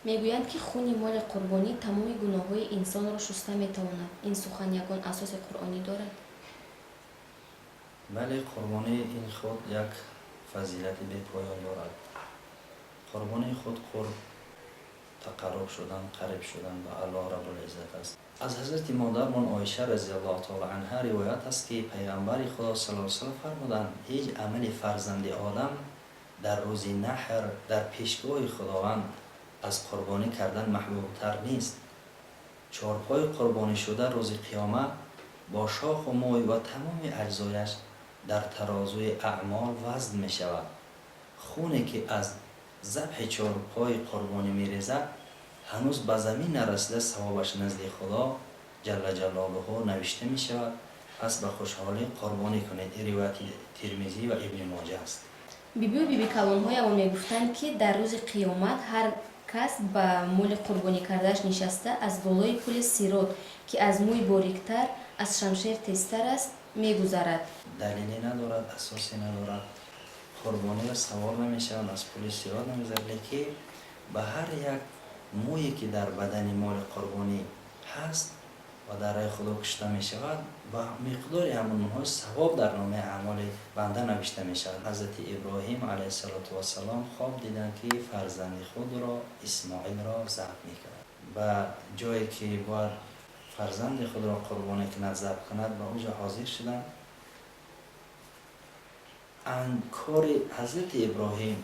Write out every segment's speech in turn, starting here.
мегӯянд, ки хуни моли қурбонӣ тамоми гуноҳҳои инсонро шуста метавонад. Ин сухан ягон асоси қуръонӣ дорад? бале, қурбонӣ ин худ як фазилати бепоён дорад. қурбонии худ қурб тақарруб шудан, қариб шудан ба Аллоҳ Раббул Иззат аст. аз ҳазрати модармон Оиша разиаллоҳу таъала анҳа ривоят аст, ки пайғамбари Худо саллаллоҳу алайҳи ва саллам фармуданд: ҳеҷ амали фарзанди одам дар рӯзи наҳр дар пешгоҳи Худованд аз қурбонӣ кардан маҳбубтар нест. чорпои қурбонишуда рӯзи қиёмат бо шоху мӯй ва тамоми аҷзояш дар тарозуи аъмол вазн мешавад. хуне ки аз забҳи чорпои қурбонӣ мерезад, ҳанӯз ба замин нарасида савобаш назди Худо ҷалла ҷалолуҳу навишта мешавад. пас ба хушҳолӣ қурбонӣ кунед. ин ривояти Тирмизӣ ва Ибни Моҷа аст. бибию биби калонҳоямон мегуфтанд, ки дар рӯзи қиёмат ҳар кас ба моли қурбонӣ кардааш нишаста аз болои пули сирот, ки аз мӯй бориктар, аз шамшер тезтар аст, мегузарад. далеле надорад, асосе надорад. қурбониро савор намешаванд, аз пули сирот намегузарад. лекин ба ҳар як мӯе ки дар бадани моли қурбонӣ ҳаст ва дар роҳи Худо кушта мешавад, ба миқдори ҳамонҳои савоб дар номаи аъмоли банда навишта мешавад. ҳазрати Иброҳим алайҳиссалоту вассалом хоб диданд, ки фарзанди худро Исмоилро забҳ мекунад. ба ҷое ки бояд фарзанди худро қурбонӣ кунад, забҳ кунад, ба оҷо ҳозир шуданд. кори ҳазрати Иброҳим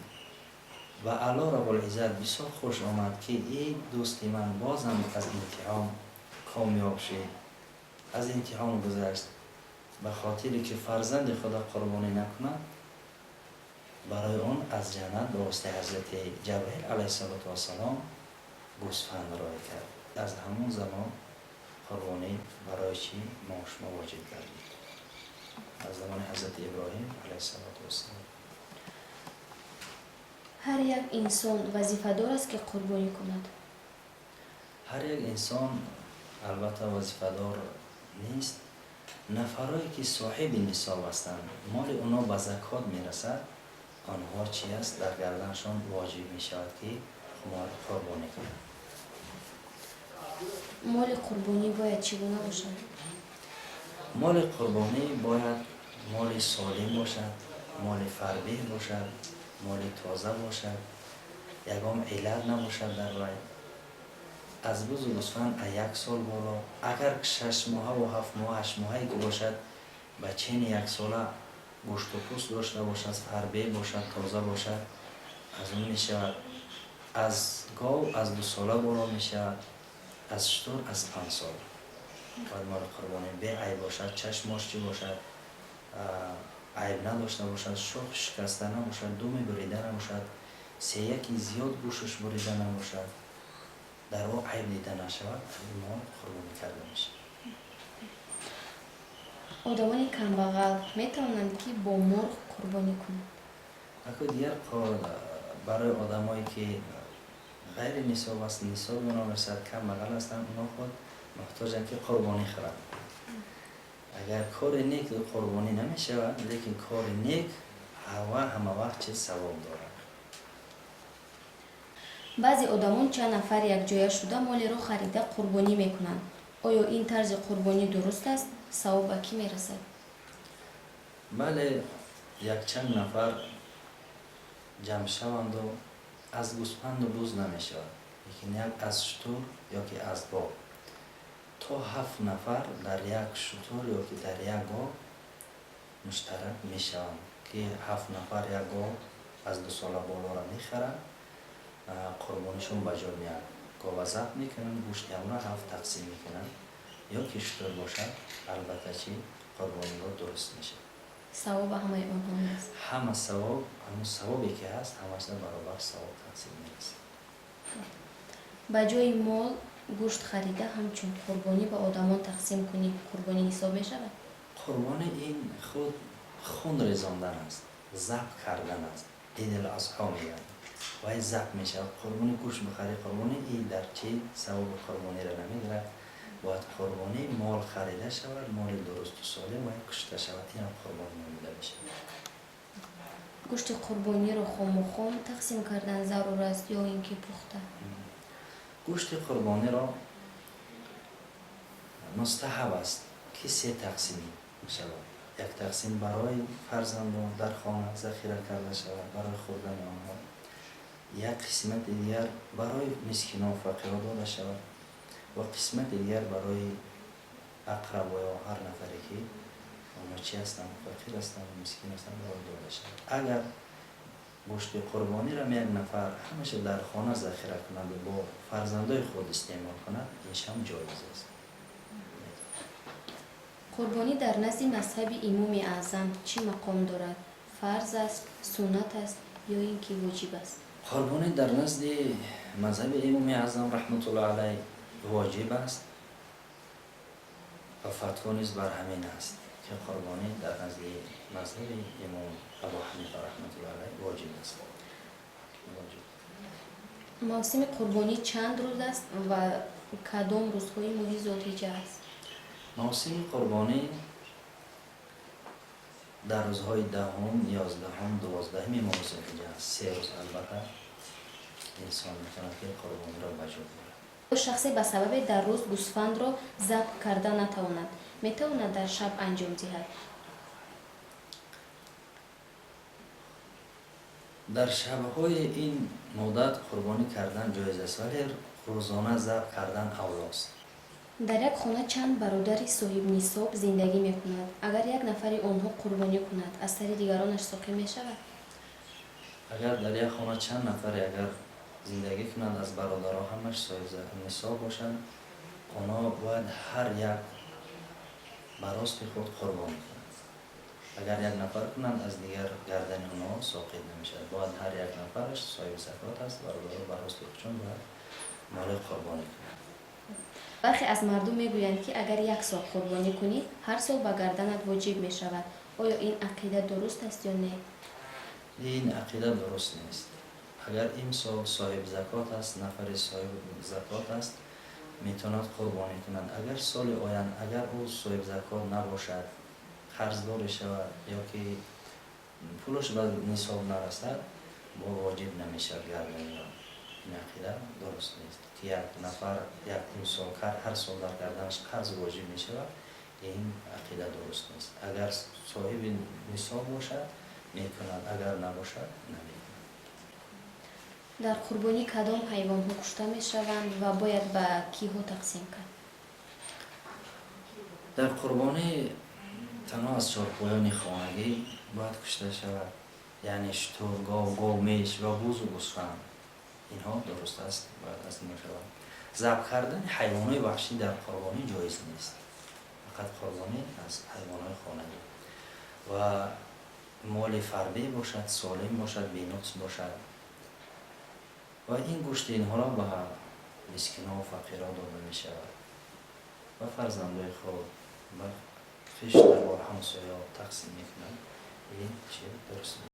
ва Аллоҳ Раббул Иззат бисёр хуш омад, ки ин дӯсти ман бозам аз имтиҳон комёб шид, аз имтиҳон гузашт. ба хотире ки фарзанди худро қурбонӣ накунад, барои он аз ҷаннат ба воситаи ҳазрати Ҷабраил алайҳиссалоту вассалом гӯсфанд рой кард. аз ҳамон замон қурбонӣ барои чӣ мо шумо воҷиб гардид. аз замони ҳазрати Иброҳим алайҳиссалоту вассалом. ҳар як инсон вазифадор аст, ки қурбонӣ кунад. ҳар як инсон албатта вазифадор нест. нафарое ки соҳиби нисоб ҳастанд, моли онҳо ба закот мерасад, онҳо чи аст, дар гарданшон воҷиб мешавад, ки қурбонӣ кунанд. моли қурбонӣ бояд чӣ гуна бошад? моли қурбонӣ бояд моли солим бошад, моли фарбеҳ бошад, моли тоза бошад, ягон иллат набошад дар вай. аз бӯзу гӯсфанд аз 1 сол боло, агар 6 моҳаву 7 моҳа 8 моҳае ки бошад, бачени 1 сола гӯшту пӯст дошта бошад, фарбеҳ бошад, тоза бошад, аз он мешавад. аз гов аз 2 сола боло мешавад, аз штур аз 5 сол. бояд моли қурбонӣ беайб бошад, чашмош чӣ бошад, айб надошта бошад, шох шикаста набошад, думи бурида набошад, сеяки зиёд гӯшаш бурида набошад, дар о айб дида нашавад, мол қурбонӣ карда мешавад. одамони камбағал метавонанд, ки бо мурғ қурбонӣ кунанд? ако дигар барои одамое ки ғайри нисоб аст, нисоб менависад, камбағал ҳастанд, онҳо худ муҳтоҷанд, ки қурбонӣ хӯранд. агар кори нек қурбонӣ намешавад, лекин кори нек ҳама вақт чиз савоб дорад. баъзе одамон чанд нафар якҷоя шуда молеро харида қурбонӣ мекунанд. оё ин тарзи қурбонӣ дуруст аст? савоб ба кӣ мерасад? бале, якчанд нафар ҷамъ шаванду аз гӯсфанду буз намешавад, лекин як аз штур ёки аз гов то 7 нафар дар як шутур ёки дар як гов муштарак мешаванд, ки 7 нафар як гов аз 2 сола болоро мехаранд, қурбонишон ба ҷо меяд. гова забт мекунанд, гӯшти ҳамро 7 тақсим мекунанд. ёки штур бошад, албатта чи қурбониро дуруст мешавад. савоб ба ҳамаи онҳо нест. ҳама савоб, ҳамон савобе ки ҳаст, ҳамаша баробар савоб тақсим мерасад. ба ҷои мол гӯшт харида ҳамчун қурбонӣ ба одамон тақсим кунӣ, қурбонӣ ҳисоб мешавад? қурбонӣ ин худ хун резондан аст, забт кардан аст. идил азҳо мегӯянд. вай забт мешавад. қурбонӣ гӯшт бихарӣ, қурбонӣ ин дар чӣ савоби қурбониро намегирад. бояд қурбонӣ мол харида шавад, моли дурусту солим вай кушта шавад. инам қурбонӣ номида мешавад. гӯшти қурбониро хому хом тақсим кардан зарур аст ё ин ки пухта? گوشت قربانی را مستحب است که سه تقسیم شود. یک تقسیم برای فرزندان در خانه ذخیره کرده شود برای خوردن آنها، یک قسمت دیگر برای مسکینان و فقیران داده شود و قسمت دیگر برای اقربا یا هر نفری که آنها چی هستند، فقیر هستند و مسکین هستند برای داده شود. اگر گوشت قربانی را یک نفر همیشه در خانه ذخیره کند و با فرزندای خود استعمال کند، اینش هم جایز است. قربانی در نزد مذهب امام اعظم چی مقام دارد؟ فرض است، سنت است یا اینکه واجب است؟ قربانی در نزد مذهب امام اعظم رحمت الله علیه واجب است و فتوا نیز بر همین است که قربانی در نزد مذهب امام ابو حنیفه رحمت الله علیه واجب است. موسم قربانی چند روز است و کدام روزهای ماه ذوالحجه است؟ موسم قربانی در روزهای دهم، یازدهم، دوازدهم ماه ذوالحجه است. 3 روز البته انسان میتواند که قربانی را به جا بیاورد. شخصی به سبب در روز گوسفند را ذبح کرده نتواند، میتواند در شب انجام دهد. در شبهای این مدت قربانی کردن جایز است ولی روزانه ذبح کردن اولاست. در یک خانه چند برادر صاحب نصاب زندگی میکند. اگر یک نفری آنها قربانی کند از سر دیگرانش ساقی میشود؟ اگر در یک خانه چند نفری اگر زندگی کنند از برادرها همش صاحب نصاب باشند، آنها باید هر یک براست خود قربانی کنند. اگر یک نفر کنند از دیگر گردن آنها ساقط نمیشود. باید هر یک نفرش صاحب زکات است، برادرها براست خودشون باید مال قربانی کنند. برخی از مردم میگویند که اگر یک سال قربانی کنی هر سال به گردنت واجب می شود. آیا این عقیده درست است یا نه؟ این عقیده درست نیست. اگر این سال صاحب زکات است، نفر صاحب زکات است، میتواند قربانی کنند. اگر سال آینده اگر او صاحب زکات نباشد، قرضدار شود یا که پولش به نصاب نرسد، با واجب نمیشود گردن را. این عقیده درست نیست که یک نفر یک سال هر سال در گردنش قرض واجب می شود. این عقیده درست نیست. اگر صاحب نصاب باشد میکند، اگر نباشد نمیکند. در قربانی کدام حیوان ها کشته می شوند و باید به کیها تقسیم کرد؟ در قربانی تنها از چارپایان خانگی باید کشته شود، یعنی شتر، گاو، میش و بوز و گوسفند. اینها درست است باید از این شود. ذبح کردن حیوانات وحشی در قربانی جایز نیست. فقط قربانی از حیوانات خانگی و مال فردی باشد، سالم باشد، بی‌نقص باشد و این گوشت اینها را به مسکینان و فقیران داده می شود و فرزندان خود و خیشتن و همسایه‌ها تقسیم می کنند. این چیز درست نیست.